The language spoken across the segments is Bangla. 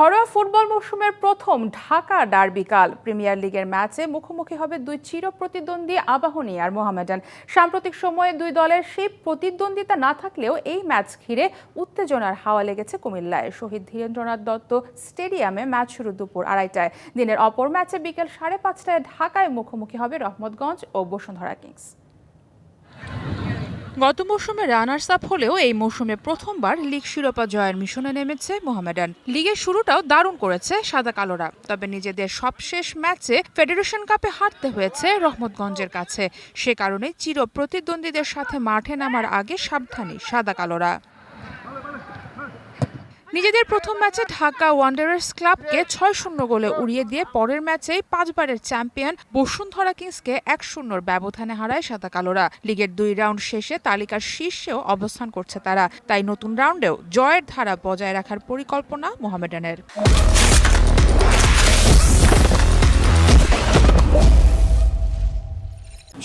ঘরোয়া ফুটবল মৌসুমের প্রথম ঢাকা ডার্বি কাল। প্রিমিয়ার লিগের ম্যাচে মুখোমুখি হবে দুই চিরপ্রতিদ্বন্দ্বী আবাহনী আর মোহামেডান। সাম্প্রতিক সময়ে দুই দলের সেই প্রতিদ্বন্দ্বিতা না থাকলেও এই ম্যাচ ঘিরে উত্তেজনার হাওয়া লেগেছে কুমিল্লায়। শহীদ ধীরেন্দ্রনাথ দত্ত স্টেডিয়ামে ম্যাচ শুরু দুপুর 2:30টায়। দিনের অপর ম্যাচে বিকেল 5:30টায় ঢাকায় মুখোমুখি হবে রহমতগঞ্জ ও বসুন্ধরা কিংস। গত মৌসুমে রানার্স আপ হলেও এই মৌসুমে প্রথমবার লিগ শিরোপা জয়ের মিশনে নেমেছে মোহামেডান। লিগের শুরুটাও দারুণ করেছে সাদা কালোরা, তবে নিজেদের সবশেষ ম্যাচে ফেডারেশন কাপে হারতে হয়েছে রহমতগঞ্জের কাছে। সে কারণে চির প্রতিদ্বন্দ্বীদের সাথে মাঠে নামার আগে সাবধানী সাদা কালোরা। নিজেদের প্রথম ম্যাচে ঢাকা ওয়ান্ডারার্স ক্লাবকে 6-0 গোলে উড়িয়ে দিয়ে পরের ম্যাচেই 5 বারের চ্যাম্পিয়ন বসুন্ধরা কিংসকে 1-0 ব্যবধানে হারায় সাদা কালোরা। লিগের 2 রাউন্ড শেষে তালিকার শীর্ষেও অবস্থান করছে তারা, তাই নতুন রাউন্ডেও জয়ের ধারা বজায় রাখার পরিকল্পনা মোহামেডানের।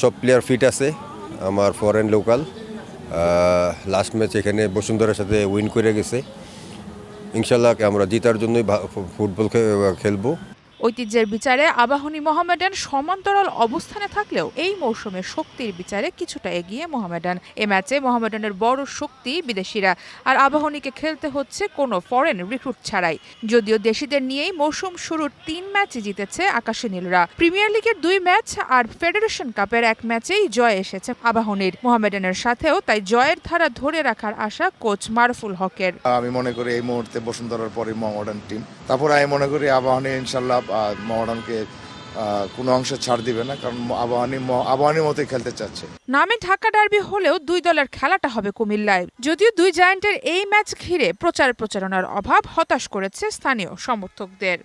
সব প্লেয়ার ফিট আছে, আমার ফরেন লোকাল। লাস্ট ম্যাচ এখানে বসুন্ধরার সাথে উইন করে গেছে। ইনশাল্লাহ আমরা জিতার জন্যই ফুটবল খেলবো। ঐতিহ্যের বিচারে আবাহনী মোহামেডান সমান্তরাল অবস্থানে থাকলেও এই মৌসুমে শক্তির বিচারে কিছুটা এগিয়ে মোহামেডান। এ ম্যাচে মোহামেডানের বড় শক্তি বিদেশিরা, আর আবাহনীকে খেলতে হচ্ছে কোনো ফরেন রিক্রুট ছাড়াই। যদিও দেশিদের নিয়েই মৌসুম শুরুর 3 ম্যাচই জিতেছে আকাশী নীলরা। প্রিমিয়ার লিগের 2 ম্যাচ আর ফেডারেশন কাপের 1 ম্যাচেই জয় এসেছে আবাহনীর। মোহামেডানের সাথেও তাই জয়ের ধারা ধরে রাখার আশা কোচ মারুফুল হকের। আমি মনে করি এই মুহূর্তে বসুন্ধরার পরে মোহামেডান টিম, তারপর আমি মনে করি আবাহনী ইনশাল্লাহ মোহামেডানকে কোনো অংশে ছাড় দিবে না, কারণ আবাহনীর মতোই খেলতে চাচ্ছে। নামে ঢাকা ডার্বি হলেও দুই দলের খেলাটা হবে কুমিল্লায়। যদিও দুই জায়ান্টের এই ম্যাচ ঘিরে প্রচারণার অভাব হতাশ করেছে স্থানীয় সমর্থকদের।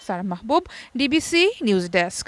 সারা মাহবুব, ডিবিসি নিউজ ডেস্ক।